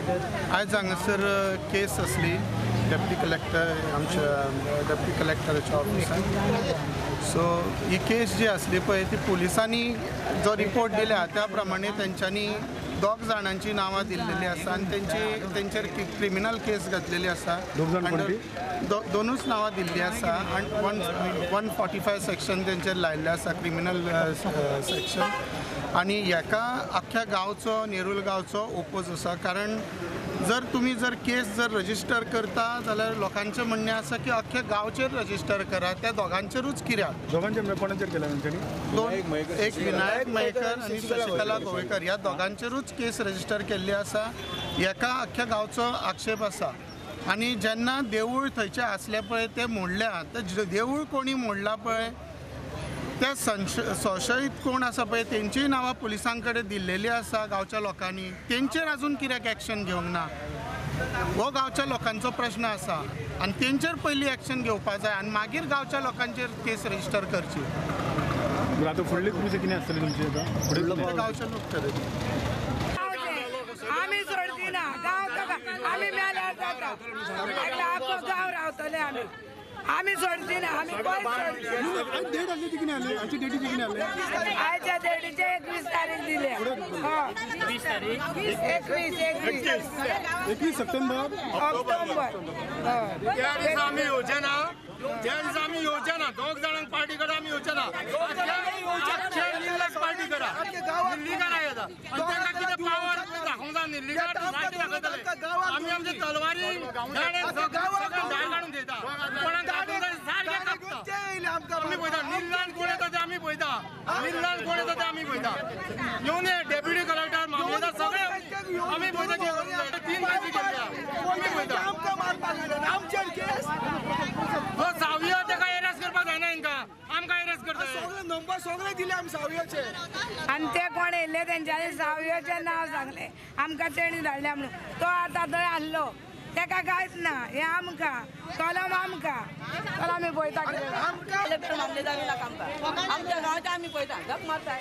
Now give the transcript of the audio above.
आज हांगासर केस असली डेप्युटी कलेक्टर आमच्या डेप्युटी कलेक्टराच्या ऑफिसान। सो ही केस जी असली पळय ती पुलिसांनी जो रिपोर्ट दिल्या त्या प्रमाणे त्यांच्यानी 2 जाणांची नावां दिल्लेली आसा आनी तेंचेर क्रिमिनल केस घातलेली आसा। दोनूच नावां दिल्ली आसा आनी 145 सेक्शन तेंचेर लायिल्लें आसा क्रिमिनल सेक्शन। आनी हेका आख्ख्या गांवचो नेरूल गांवचो ओपोज आसा, कारण जर तुम्ही केस रजिस्टर करता जाल्यार लोकांचें म्हणणें आसा की अख्ख्या गांवचेर रजिस्टर करा, त्या दोगांचेरूच कित्याक? दोगांचेर कोणाचेर केला तेंच्यांनी? एक विनायक मयेकर आनी शशिकला गोवेकर ह्या दोगांचेरूच केस रजिस्टर केल्ली आसा। हेका अख्ख्या गांवचो आक्षेप आसा। आनी जेन्ना देवूळ थंयचे आसले पळय ते मोडल्या, तर देवूळ कोणी मोडला पळय त्या संशयीत कोण आसा पळय तेंचीय नावां पुलिसां कडेन दिल्लेली आसा गांवच्या लोकांनी। तेंचेर अजून कित्याक एक्शन घेवंक ना? हो गांवच्या लोकांचो प्रश्न आसा आनी तेंचेर पयलीं एक्शन घेवपाक जाय आनी मागीर गांवच्या लोकांचेर केस रजिस्टर करची। आतां फुडली तुमची कितें आसतली तुमची आतां? गांवचे लोक ठरयतले। आमी सोडची ना गांव, आमी मेल्यार जाता, आख्खो गांव रावतले आमी। आमी सोडची ना, आमी कोण सोडची। डेट आसली ती कितें आसली? आयच्या डेटीची कितें आसली? आयच्या डेटीचे 21 तारीख दिले। 21 तारीख 21 सप्टेंबर ऑक्टोबर। त्या दिसा आमी येवचे ना, त्या दिसा आमी येवचे ना। 2 जाणांक पार्टी करा आमी येवचे ना। पार्टी करा निर्लिगार येता आनी तांकां कितें पावर दाखोवंक जाय निर्लिगार आमी आमचे तलवारी काढून दिता आमी पळयता निर्लान कोण येता ते आमी पळयता, निर्लान कोण येता ते आमी पळयता। येवन डेप्युटी कलेक्टर मामलेदार सगळे आमी पळयता की 3 केसी केल्या आमी पळयता। सावयो ताका एरेस्ट करपाक जायना हांकां, आमकां एरेस्ट करता। सगळे नंबर सगळे दिले आमी सावयोचे आनी ते कोण येयल्ले तेंच्यांनी सावयोचें नांव सांगलें आमकां तेणी धाडलें म्हणून। तो आतां थंय आहलो तेका कांयच ना, हें आमकां कलम आमकां तर आमी पळयता कितें मामलेदार आमच्या गांवच्या आमी पळयता गप मारता।